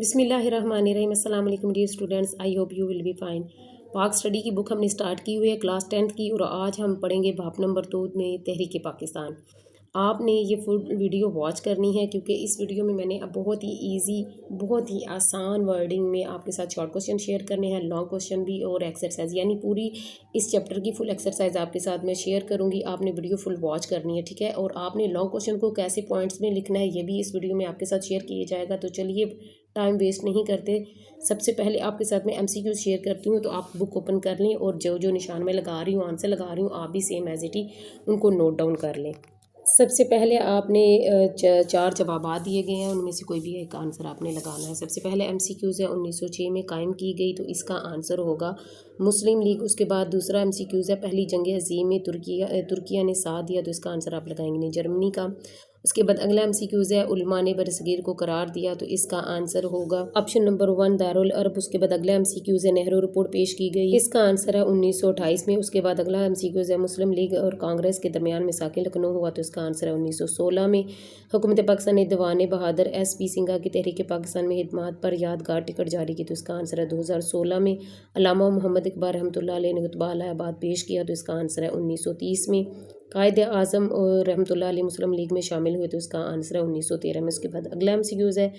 बिस्मिल्लाहिर्रहमानिर्रहीम। अस्सलाम वालेकुम dear students, I hope you will be fine. Pak study की बुक हमने स्टार्ट की हुई है क्लास 10th की, और आज हम पढ़ेंगे बाप नंबर 2 में तहरीक पाकिस्तान। आपने ये फुल वीडियो वॉच करनी है क्योंकि इस वीडियो में मैंने अब बहुत ही इजी, बहुत ही आसान वर्डिंग में आपके साथ शॉर्ट क्वेश्चन शेयर करने हैं, लॉन्ग क्वेश्चन भी और एक्सरसाइज, यानी पूरी इस चैप्टर की फुल एक्सरसाइज आपके साथ मैं शेयर करूंगी। आपने वीडियो फुल वॉच करनी है, ठीक है। और आपने लॉन्ग क्वेश्चन को कैसे पॉइंट्स में लिखना है ये भी इस वीडियो में आपके साथ शेयर किया जाएगा। तो चलिए टाइम वेस्ट नहीं करते, सबसे पहले आपके साथ मैं MCQ शेयर करती हूँ, तो आप बुक ओपन कर लें और जो जो निशान मैं लगा रही हूँ, आंसर लगा रही हूँ, आप भी सेम एज इट ही उनको नोट डाउन कर लें। सबसे पहले आपने 4 जवाब दिए गए हैं, उनमें से कोई भी एक आंसर आपने लगाना है। सबसे पहले MCQs है 1906 में कायम की गई, तो इसका आंसर होगा मुस्लिम लीग। उसके बाद दूसरा MCQs है पहली जंग अजीम में तुर्किया ने साथ दिया, तो इसका आंसर आप लगाएंगे नहीं, जर्मनी का। उसके बाद अगला MCQs है उलमा ने बरसगीर को करार दिया, तो इसका आंसर होगा ऑप्शन नंबर 1 दारुल अरब। उसके बाद अगला MCQs है नेहरू रिपोर्ट पेश की गई, इसका आंसर है 1928 में। उसके बाद अगला MCQs है मुस्लिम लीग और कांग्रेस के दरमियान मिसाक लखनऊ हुआ, तो इसका आंसर है 1916 में। हुकूमत पाकिस्तान ने दीवान बहादुर SP सिंघा की तहरीक पाकिस्तान में खिदमत पर यादगार टिकट जारी की, तो इसका आंसर है 2016 में। अल्लामा मोहम्मद इकबाल रहमतुल्लाह अलैह ने खुतबा इलाहाबाद पेश किया, तो इसका आंसर है 1930 में। कायद आज़म और रहमतुल्लाह अलैह मुस्लिम लीग में शामिल हुए, तो इसका आंसर है 1913 में। उसके बाद अगला MCQs है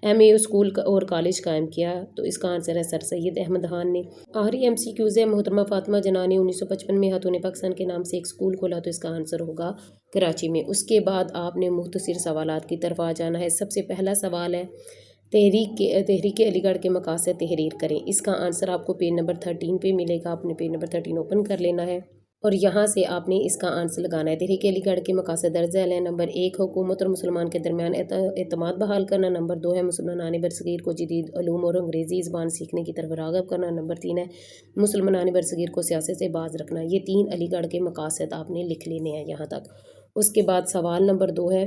MAU स्कूल और कॉलेज कायम किया, तो इसका आंसर है सर सैयद अहमद खान ने। आखिरी MCQs है मोहतरमा फातिमा जना ने 1955 में हाथों पाकिस्तान के नाम से एक स्कूल खोला, तो इसका आंसर होगा कराची में। उसके बाद आपने मुख्तसर सवालात की तरफ आ जाना है। सबसे पहला सवाल है तहरीक अलीगढ़ के मकासद तहरीर करें, इसका आंसर आपको पेज नंबर 13 पे मिलेगा। आपने पेज नंबर 13 ओपन कर लेना है और यहाँ से आपने इसका आंसर लगाना है। तहरीक अलीगढ़ के मकासद दर्ज है। नंबर 1 हुकूमत और मुसलमान के दरमियान एतमाद बहाल करना। नंबर 2 है मुसलमान बरसगीर को जदीद उलूम और अंग्रेज़ी ज़बान सीखने की तरफ राग़ब करना। नंबर 3 है मुसलमान बरसगीर को सियासत से बाज रखना। ये 3 अलीगढ़ के मकासद आपने लिख लेने हैं यहाँ तक। उसके बाद सवाल नंबर 2 है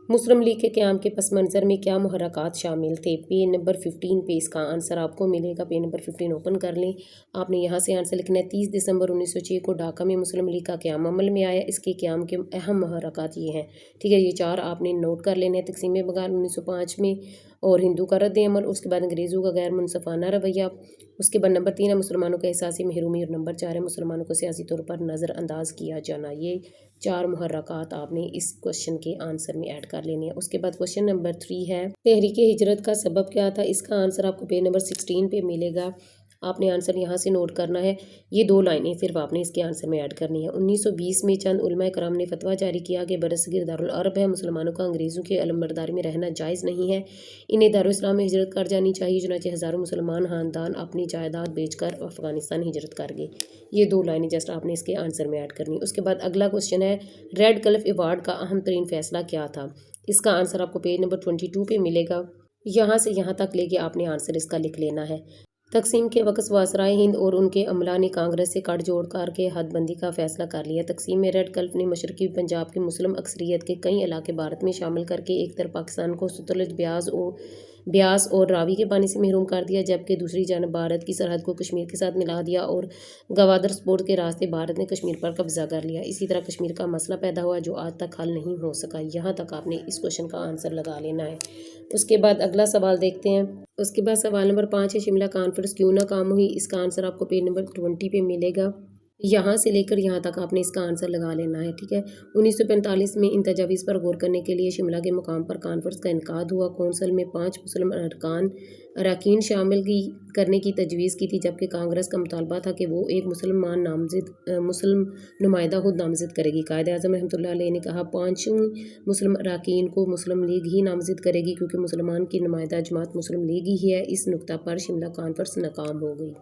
मुस्लिम लीग के क़याम के पस मंज़र में क्या मुहर्रकात शामिल थे। पेज नंबर 15 पे इसका आंसर आपको मिलेगा। पेज नंबर 15 ओपन कर लें। आपने यहाँ से आंसर लिखना है 30 दिसंबर 1906 को ढाका में मुस्लिम लीग का क़याम अमल में आया। इसके क़याम के अहम मुहर्रकात ये हैं, ठीक है। ये 4 आपने नोट कर लेने हैं। तक़सीम बंगाल 1905 में और हिंदू का रद्द अमल। उसके बाद अंग्रेज़ों का गैर मुनसफ़ाना रवैया। उसके बाद नंबर 3 है मुसलमानों का एहसासी महरूमी, और नंबर 4 है मुसलमानों को सियासी तौर पर नज़रअंदाज किया जाना। ये 4 मुहर्रकात आपने इस क्वेश्चन के आंसर में ऐड कर लेने हैं। उसके बाद क्वेश्चन नंबर 3 है तहरीक हिजरत का सबब क्या था। इसका आंसर आपको पेज नंबर 16 पे मिलेगा। आपने आंसर यहाँ से नोट करना है। ये 2 लाइनें सिर्फ आपने इसके आंसर में ऐड करनी है। 1920 में चंद उलमा कराम ने फतवा जारी किया कि बरसगीर दारुल अरब है, मुसलमानों का अंग्रेज़ों के अलमबरदारी में रहना जायज़ नहीं है, इन्हें दारुल इस्लाम में हिजरत कर जानी चाहिए। चुनांचे हज़ारों मुसलमान खानदान अपनी जायदाद बेचकर अफ़गानिस्तान हिजरत कर गए। ये 2 लाइनें जस्ट आपने इसके आंसर में ऐड करनी है। उसके बाद अगला क्वेश्चन है रेड क्लिफ अवार्ड का अहम तरीन फैसला क्या था। इसका आंसर आपको पेज नंबर 22 पे मिलेगा। यहाँ से यहाँ तक लेके आपने आंसर इसका लिख लेना है। तकसीम के वक़्त वासराय हिंद और उनके अमला ने कांग्रेस से कट जोड़ कर के हदबंदी का फैसला कर लिया। तकसीम में रेड क्लिफ ने मशरकी पंजाब की मुस्लिम अक्सरियत के कई इलाके भारत में शामिल करके एक तरफ पाकिस्तान को सतलुज ब्यास और रावी के पानी से महरूम कर दिया, जबकि दूसरी जानब भारत की सरहद को कश्मीर के साथ मिला दिया और गवादर स्पोर्ट के रास्ते भारत ने कश्मीर पर कब्जा कर लिया। इसी तरह कश्मीर का मसला पैदा हुआ जो आज तक हल नहीं हो सका। यहाँ तक आपने इस क्वेश्चन का आंसर लगा लेना है। उसके बाद अगला सवाल देखते हैं। उसके बाद सवाल नंबर 5 है शिमला कॉन्फ्रेंस क्यों नाकाम हुई। इसका आंसर आपको पेज नंबर 20 पे मिलेगा। यहाँ से लेकर यहाँ तक आपने इसका आंसर लगा लेना है, ठीक है। 1945 में इन तजावीज़ पर गौर करने के लिए शिमला के मुकाम पर कॉन्फ्रेंस का इनकाद हुआ। कौंसल में 5 मुस्लिम अरकान शामिल करने की तजवीज़ की थी, जबकि कांग्रेस का मुतालबा था कि वो एक मुस्लिम नुमाइंदा खुद नामज़द करेगी। कायद आज़म रहमतुल्लाह अलैह ने कहा 5 मुस्लिम अरकान को मुस्लिम लीग ही नामज़द करेगी क्योंकि मुसलमान की नुमाइंदा जमात मुस्लिम लीग ही है। इस नुक्ता पर शिमला कॉन्फ्रेंस नाकाम हो गई।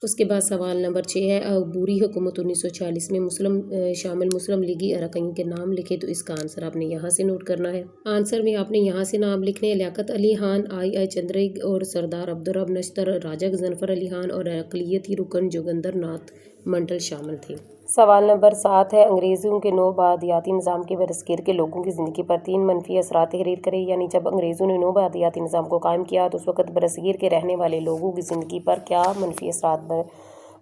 उसके बाद सवाल नंबर 6 है अबूरी हुकूमत 1946 में शामिल मुस्लिम लीगी अरकान के नाम लिखे, तो इसका आंसर आपने यहाँ से नोट करना है। आंसर में आपने यहाँ से नाम लिखने हैं लियाकत अली खान, आई चंद्रिग और सरदार अब्दुर्रब नश्तर, राजा गजनफर अली खान और अकलियती रुकन जोगिंदर नाथ मंडल शामिल थे। सवाल नंबर 7 है अंग्रेज़ों के नौबादियाती निज़ाम के बरसगीर के लोगों की ज़िंदगी पर 3 मनफी असरात तहरीर करें। यानी जब अंग्रेज़ों ने नौबादियाती निज़ाम को कायम किया तो उस वक़्त बरसगीर के रहने वाले लोगों की ज़िंदगी पर क्या मनफी असरात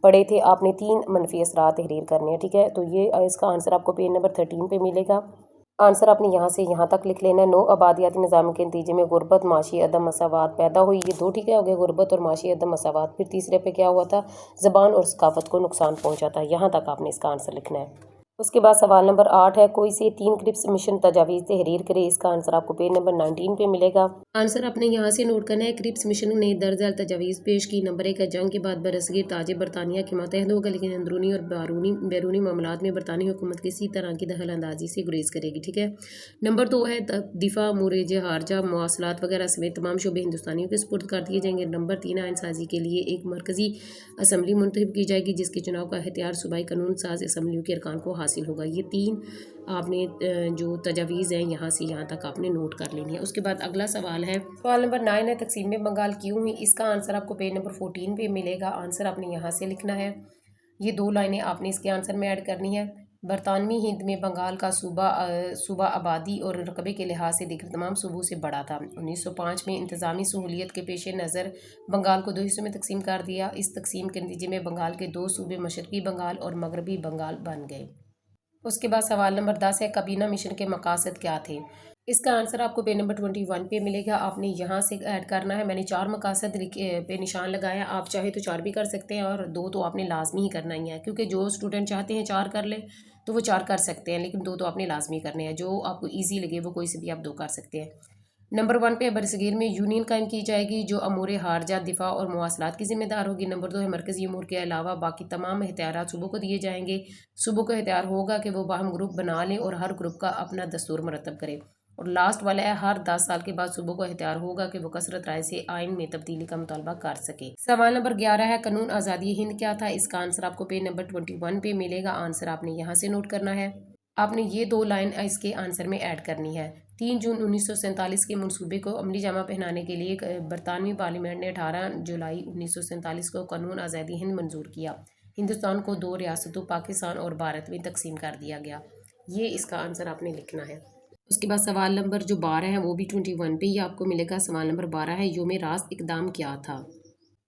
पड़े थे। आपने 3 मनफी असरात तहरीर करने हैं, ठीक है। तो ये इसका आंसर आपको पेज नंबर 13 पे मिलेगा। आंसर आपने यहाँ से यहाँ तक लिख लेना है। नो आबादियाती निज़ाम के नतीजे में गुर्बत, माशी अदम मसावत पैदा हुई। ये दो ठीक है हो गया, गुर्बत और माशी अदम मसावत। फिर तीसरे पे क्या हुआ था, ज़बान और सकाफत को नुकसान पहुँचा था। यहाँ तक आपने इसका आंसर लिखना है। उसके बाद सवाल नंबर 8 है, कोई से 3 क्रिप्स मिशन तजावीज़ तहरीर करे। इसका आंसर आपको पेज नंबर 19 पे मिलेगा। आंसर आपने यहाँ से नोट करना है। क्रिप्स मिशन ने दर्जल तजावीज़ पेश की। नंबर 1 है, जंग के बाद बरसगीर ताज बरतानिया के मातहत होगा, लेकिन अंदरूनी और बैरूनी मामलात में बरतानी हुकूमत किसी तरह की दखल अंदाजी से गुरेज करेगी। ठीक है। नंबर 2 है, दिफा मुरेज हारजा मवासलात वगैरह समेत तमाम शोबे हिंदुस्तानियों के सुपुर्द कर दिए जाएंगे। नंबर 3 आइन साजी के लिए एक मरकजी असम्बली मुंतखब की जाएगी, जिसके चुनाव का इख्तियार सूबाई कानून साज असम्बलियों के अरकान को हासिल होगा। ये 3 आपने जो तजावीज़ हैं यहाँ से यहाँ तक आपने नोट कर लेनी है। उसके बाद अगला सवाल है, सवाल नंबर 9 है, तकसीम में बंगाल क्यों हुई। इसका आंसर आपको पेज नंबर 14 पे मिलेगा। आंसर आपने यहाँ से लिखना है। ये 2 लाइनें आपने इसके आंसर में ऐड करनी है। बरतानवी हिंद में बंगाल का सूबा आबादी और रकबे के लिहाज से दीगर तमाम सूबों से बड़ा था। 1905 में इंतज़ामी सहूलियत के पेश नज़र बंगाल को 2 हिस्सों में तकसीम कर दिया। इस तकसीम के नतीजे में बंगाल के 2 सूबे मशरक़ी बंगाल और मगरबी बंगाल बन गए। उसके बाद सवाल नंबर 10 है, काबीना मिशन के मकासद क्या थे। इसका आंसर आपको पेज नंबर 21 पे मिलेगा। आपने यहाँ से ऐड करना है। मैंने 4 मकासद पे निशान लगाया, आप चाहे तो 4 भी कर सकते हैं और 2 तो आपने लाजमी ही करना ही है, क्योंकि जो स्टूडेंट चाहते हैं 4 कर ले तो वो 4 कर सकते हैं, लेकिन 2 तो आपने लाजमी करने हैं। जो आपको ईजी लगे वो कोई से भी आप 2 कर सकते हैं। नंबर 1 पे बरसगीर में यूनियन कायम की जाएगी, जो अमूर हारजा, दिफा और मवासलात की जिम्मेदार होगी। नंबर 2 है, मरकजी अमूर के अलावा बाकी तमाम इख्तियारात सूबों को दिए जाएंगे। सूबों को इख्तियार होगा कि वो बाहम ग्रुप बना लें और हर ग्रुप का अपना दस्तूर मरतब करे। और लास्ट वाला है, हर 10 साल के बाद सूबों को इख्तियार होगा कि वो कसरत राय से आइन में तब्दीली का मुतालबा कर सके। सवाल नंबर 11 है, कानून आज़ादी हिंद क्या था। इसका आंसर आपको पेज नंबर 21 पे मिलेगा। आंसर आपने यहाँ से नोट करना है। आपने ये 2 लाइन इसके आंसर में ऐड करनी है। 3 जून 1947 के मनसूबे को अमली जामा पहनाने के लिए बरतानवी पार्लियामेंट ने 18 जुलाई 1947 को कानून आज़ादी हिंद मंजूर किया। हिंदुस्तान को 2 रियासतों पाकिस्तान और भारत में तकसीम कर दिया गया। ये इसका आंसर आपने लिखना है। उसके बाद सवाल नंबर जो 12 है वो भी 21 पे ही आपको मिलेगा। सवाल नंबर 12 है, योम रास्त इकदाम क्या था।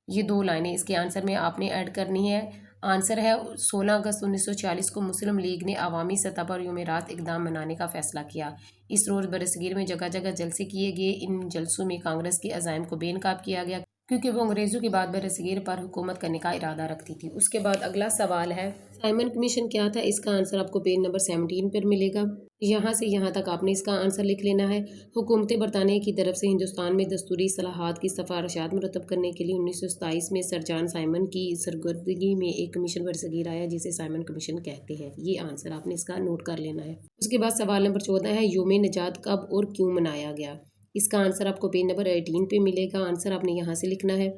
ये 2 लाइनें इसके आंसर में आपने ऐड करनी है। आंसर है, 16 अगस्त 1946 को मुस्लिम लीग ने अवामी सतह पर योम रास्त इकदाम मनाने का फैसला किया। इस रोज़ बरसगीर में जगह जगह जलसे किए गए। इन जलसों में कांग्रेस के अज़ाइम को बेनकाब किया गया, क्योंकि वो अंग्रेज़ों के बाद बरसगीर पर हुकूमत करने का इरादा रखती थी। उसके बाद अगला सवाल है, साइमन कमीशन क्या था। इसका आंसर आपको पेज नंबर 17 पर मिलेगा। यहाँ से यहाँ तक आपने इसका आंसर लिख लेना है। हुकूमत बरतानिया की तरफ से हिंदुस्तान में दस्तूरी सलाहात की सिफारिशात मुरतब करने के लिए 1927 में सर जॉन साइमन की सरगर्दगी में एक कमीशन बरसगीर आया, जिसे साइमन कमीशन कहते हैं। ये आंसर आपने इसका नोट कर लेना है। उसके बाद सवाल नंबर 14 है, योम निजात कब और क्यों मनाया गया। इसका आंसर आपको पेज नंबर 18 पे मिलेगा। आंसर आपने यहाँ से लिखना है।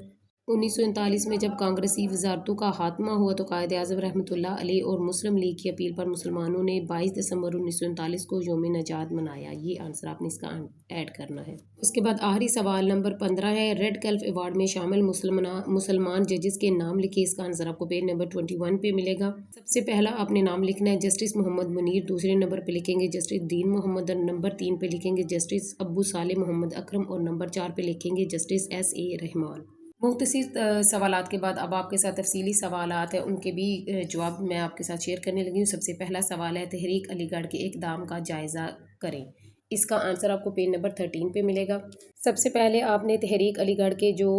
1939 में जब कांग्रेसी वजारतों का खात्मा हुआ तो कायद आज़म रहमतुल्लाह अलैह और मुस्लिम लीग की अपील पर मुसलमानों ने 22 दिसंबर 1939 को योम निजात मनाया। ये आंसर आपने इसका ऐड करना है। उसके बाद आखिरी सवाल नंबर 15 है, रेड कैल्फ अवार्ड में शामिल मुसलमान जजेस के नाम लिखे। इसका आंसर आपको पेज नंबर 21 पे मिलेगा। सबसे पहला आपने नाम लिखना है जस्टिस मोहम्मद मुनीर, दूसरे नंबर पर लिखेंगे जस्टिस दीन मोहम्मद, नंबर 3 पे लिखेंगे जस्टिस अबू साले मोहम्मद अकरम और नंबर 4 पे लिखेंगे जस्टिस S.A. रहमान। मुख्तसर सवालात के बाद अब आपके साथ तफसीली सवालात हैं, उनके भी जवाब मैं आपके साथ शेयर करने लगी हूँ। सबसे पहला सवाल है, तहरीक अलीगढ़ के इक़दाम का जायज़ा करें। इसका आंसर आपको पेज नंबर 13 पे मिलेगा। सबसे पहले आपने तहरीक अलीगढ़ के जो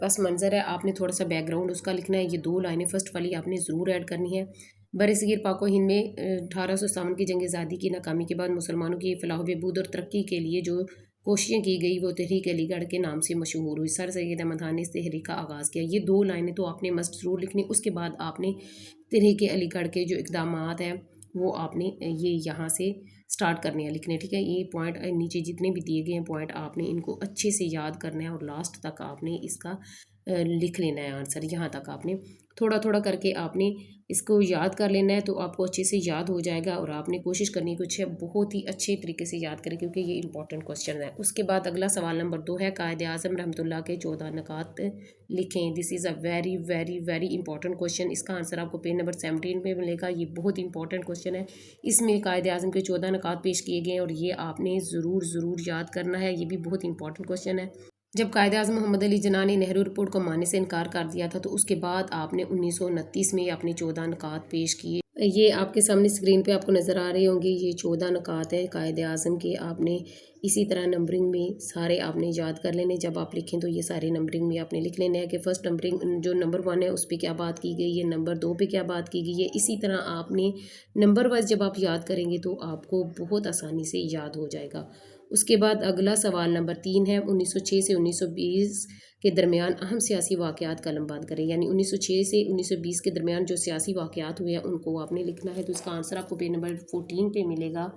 पस मंज़र है, आपने थोड़ा सा बैकग्राउंड उसका लिखना है। ये 2 लाइनें फर्स्ट वाली आपने ज़रूर ऐड करनी है। बरसगीर पाको हिंद में 1857 की जंग आज़ादी की नाकामी के बाद मुसलमानों की फलाह बहबूद और तरक्की के लिए जो कोशिशें की गई वो तहरीक अलीगढ़ के नाम से मशहूर हुई। सर सैयद अहमद खान ने इस तहरीक का आगाज़ किया। ये 2 लाइनें तो आपने मस्ट ज़रूर लिखनी। उसके बाद आपने तहरीक अलीगढ़ के जो इक़दामात हैं वो आपने ये यहाँ से स्टार्ट करने हैं लिखने। ठीक है, ये पॉइंट नीचे जितने भी दिए गए हैं पॉइंट आपने इनको अच्छे से याद करना है और लास्ट तक आपने इसका लिख लेना है आंसर। यहाँ तक आपने थोड़ा थोड़ा करके आपने इसको याद कर लेना है तो आपको अच्छे से याद हो जाएगा। और आपने कोशिश करनी कुछ है बहुत ही अच्छे तरीके से याद करें, क्योंकि ये इंपॉर्टेंट क्वेश्चन है। उसके बाद अगला सवाल नंबर 2 है, कायद आज़म रहमतुल्लाह के 14 नकात लिखें। This is a very very very important question. इसका आंसर आपको पेज नंबर 17 पे मिलेगा। ये बहुत इंपॉर्टेंट क्वेश्चन है। इसमें कायद आज़म के 14 नकात पेश किए गए हैं और ये आपने ज़रूर याद करना है। ये भी बहुत इंपॉर्टेंट क्वेश्चन है। जब कायद आज़म मोहम्मद अली जिन्ना ने नेहरू रिपोर्ट को मानने से इनकार कर दिया था तो उसके बाद आपने 1929 में अपने 14 नकात पेश किए। یہ آپ کے سامنے اسکرین پہ آپ کو نظر آ رہے ہوں گے، یہ 14 نکات ہے قائد اعظم کے. آپ نے اسی طرح نمبرنگ میں سارے آپ نے یاد کر لینے. جب آپ لکھیں تو یہ سارے نمبرنگ میں آپ نے لکھ لینے ہیں کہ فرسٹ نمبرنگ جو نمبر 1 ہے اس پہ کیا بات کی گئی ہے، نمبر 2 پہ کیا بات کی گئی ہے. اسی طرح آپ نے نمبر وائز جب آپ یاد کریں گے تو آپ کو بہت آسانی سے یاد ہو جائے گا. اس کے بعد اگلا سوال نمبر 3 ہے، 1906 سے 1920 کے درمیان اہم سیاسی واقعات کا علم بند کریں. یعنی 1906 سے 1920 کے درمیان جو سیاسی واقعات ہوئے ہیں ان کو آپ نے لکھنا ہے. تو اس کا آنسر آپ کو پیج نمبر 14 پہ ملے گا.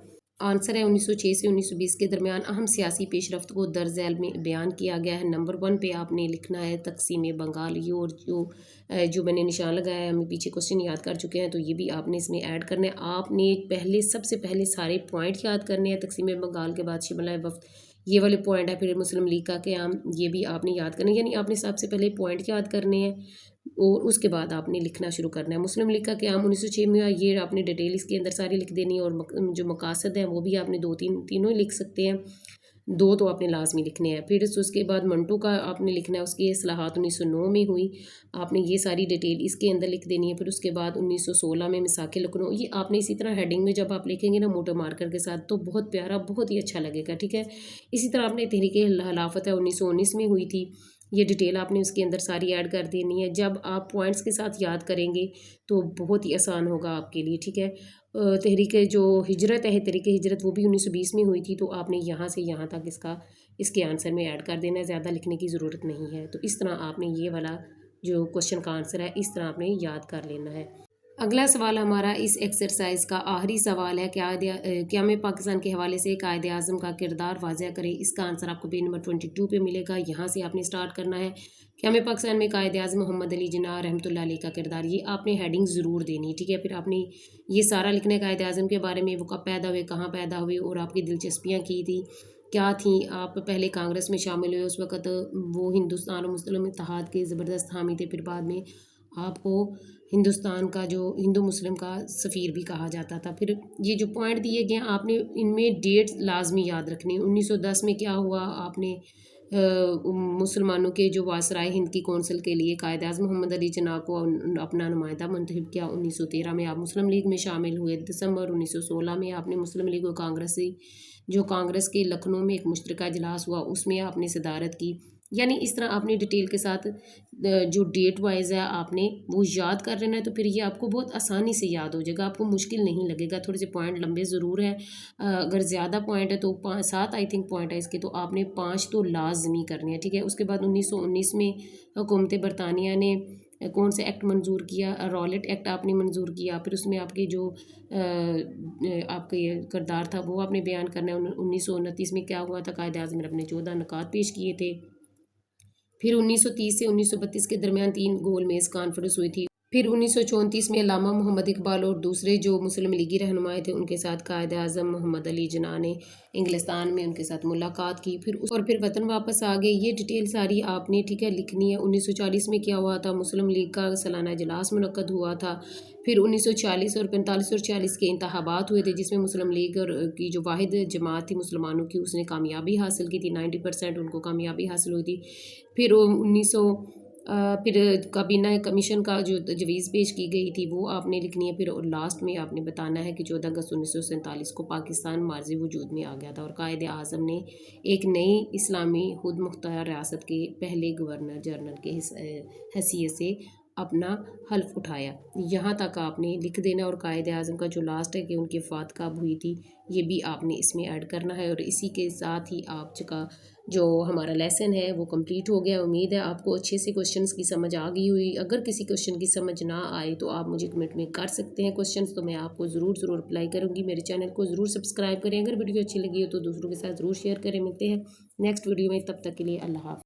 آنسر ہے 1906 سے 1920 کے درمیان اہم سیاسی پیش رفت کو درج ذیل میں بیان کیا گیا ہے. نمبر 1 پہ آپ نے لکھنا ہے تقسیم بنگال. یہ اور جو میں نے نشان لگایا ہے، ہمیں پیچھے کوشچن یاد کر چکے ہیں تو یہ بھی آپ نے اس میں ایڈ کرنا ہے. آپ نے سب سے پہلے سارے پوائنٹ یاد کرنے ہیں. تقسیم بنگال کے بعد شملہ وفد، یہ والے پوائنٹ ہے. پھر مسلم لیگ کا قیام، یہ بھی آپ نے یاد کرنا ہے. یعنی آپ نے سب سے پہلے پوائنٹ یاد کرنے ہیں اور اس کے بعد آپ نے لکھنا شروع کرنا ہے. مسلم لیگ کا قیام 1906 میں ہوا، یہ آپ نے ڈیٹیل اس کے اندر ساری لکھ دینی ہے. اور جو مقاصد ہیں وہ بھی آپ نے تینوں ہی لکھ سکتے ہیں. 2 تو آپ نے لازمی لکھنے ہیں. پھر اس کے بعد منٹو کا آپ نے لکھنا ہے، اس کی اصلاحات 1909 میں ہوئی. آپ نے یہ ساری ڈیٹیل اس کے اندر لکھ دینی ہے. پھر اس کے بعد 1916 میں مساک لکھنؤ. یہ آپ نے اسی طرح ہیڈنگ میں جب آپ لکھیں گے نا موٹر مارکر کے ساتھ تو بہت پیارا، بہت ہی اچھا لگے گا. ٹھیک ہے. اسی طرح آپ نے تحریک خلافت ہے 1919 میں ہوئی تھی. یہ ڈیٹیل آپ نے اس کے اندر ساری ایڈ کر دینی ہے. جب آپ پوائنٹس کے ساتھ یاد کریں گے تو بہت ہی آسان ہوگا آپ کے لیے. ٹھیک ہے. تحریک جو ہجرت ہے، تحریک ہجرت وہ بھی 1920 میں ہوئی تھی. تو آپ نے یہاں سے یہاں تک اس کے آنسر میں ایڈ کر دینا ہے. زیادہ لکھنے کی ضرورت نہیں ہے. تو اس طرح آپ نے یہ والا جو کوشچن کا آنسر ہے اس طرح آپ نے یاد کر لینا ہے. اگلا سوال ہمارا اس ایکسرسائز کا آخری سوال ہے. قیام پاکستان کے حوالے سے قائد اعظم کا کردار واضح کریں. اس کا آنسر آپ کو پیج نمبر 22 پہ ملے گا. یہاں سے آپ نے سٹارٹ کرنا ہے. قیام پاکستان میں قائد اعظم محمد علی جناح رحمۃ اللہ علیہ کا کردار، یہ آپ نے ہیڈنگ ضرور دینی. ٹھیک ہے. پھر آپ نے یہ سارا لکھنا ہے قائد اعظم کے بارے میں، وہ کب پیدا ہوئے، کہاں پیدا ہوئے اور آپ کی دلچسپیاں کی تھی کیا تھیں. آپ پہلے کانگریس میں شامل ہوئے، اس وقت وہ ہندوستان اور مسلم اتحاد کے زبردست حامی تھے. پھر بعد میں آپ کو ہندوستان کا جو ہندو مسلم کا سفیر بھی کہا جاتا تھا. پھر یہ جو پوائنٹ دیے گئے ہیں آپ نے ان میں ڈیٹ لازمی یاد رکھنی. 1910 میں کیا ہوا، آپ نے مسلمانوں کے جو وائسرائے ہند کی کونسل کے لیے قائد اعظم محمد علی جناح کو اپنا نمائندہ منتخب کیا. 1913 میں آپ مسلم لیگ میں شامل ہوئے. دسمبر 1916 میں آپ نے مسلم لیگ و کانگریس کے لکھنؤ میں ایک مشترکہ اجلاس ہوا، اس میں آپ نے صدارت کی. یعنی اس طرح آپ نے ڈیٹیل کے ساتھ جو ڈیٹ وائز ہے آپ نے وہ یاد کر لینا ہے. تو پھر یہ آپ کو بہت آسانی سے یاد ہو جائے گا، آپ کو مشکل نہیں لگے گا. تھوڑے سے پوائنٹ لمبے ضرور ہیں، اگر زیادہ پوائنٹ ہے تو 7 آئی تھنک پوائنٹ ہے اس کے، تو آپ نے 5 تو لازمی کرنے ہیں. ٹھیک ہے. اس کے بعد 1919 میں حکومت برطانیہ نے کون سے ایکٹ منظور کیا، رالٹ ایکٹ آپ نے منظور کیا. پھر اس میں آپ کے جو آپ کا یہ کردار تھا وہ آپ نے بیان کرنا ہے. 1929 میں کیا ہوا تھا، قائد اعظم نے اپنے 14 نکات پیش کیے تھے. پھر 1930 سے 1932 کے درمیان 3 گول میز کانفرنس ہوئی تھی. پھر 1934 میں علامہ محمد اقبال اور دوسرے جو مسلم لیگی رہنمائے تھے ان کے ساتھ قائد اعظم محمد علی جناح نے انگلستان میں ان کے ساتھ ملاقات کی. پھر وطن واپس آ گئے. یہ ڈیٹیل ساری آپ نے ٹھیک ہے لکھنی ہے. 1940 میں کیا ہوا تھا، مسلم لیگ کا سالانہ اجلاس منعقد ہوا تھا. پھر 1940 اور 45 اور 46 کے انتخابات ہوئے تھے جس میں مسلم لیگ کی جو واحد جماعت تھی مسلمانوں کی اس نے کامیابی حاصل کی تھی. 90% ان کو کامیابی حاصل ہوئی تھی. پھر کابینہ کمیشن کا جو تجویز پیش کی گئی تھی وہ آپ نے لکھنی ہے. پھر لاسٹ میں آپ نے بتانا ہے کہ 14 اگست 1947 کو پاکستان ماضی وجود میں آ گیا تھا اور قائد اعظم نے ایک نئی اسلامی خود مختار ریاست کے پہلے گورنر جنرل کے حیثیت سے اپنا حلف اٹھایا. یہاں تک آپ نے لکھ دینا. اور قائد اعظم کا جو لاسٹ ہے کہ ان کی وفات کب ہوئی تھی یہ بھی آپ نے اس میں ایڈ کرنا ہے. اور اسی کے ساتھ ہی آپ کا جو ہمارا لیسن ہے وہ کمپلیٹ ہو گیا. امید ہے آپ کو اچھے سے کوشچنس کی سمجھ آ گئی ہوئی. اگر کسی کوشچن کی سمجھ نہ آئے تو آپ مجھے کمنٹ میں کر سکتے ہیں کوشچنس، تو میں آپ کو ضرور اپلائی کروں گی. میرے چینل کو ضرور سبسکرائب کریں. اگر ویڈیو اچھی لگی ہو تو دوسروں کے ساتھ ضرور شیئر کریں. ملتے ہیں نیکسٹ ویڈیو میں، تب تک کے لیے اللہ حافظ.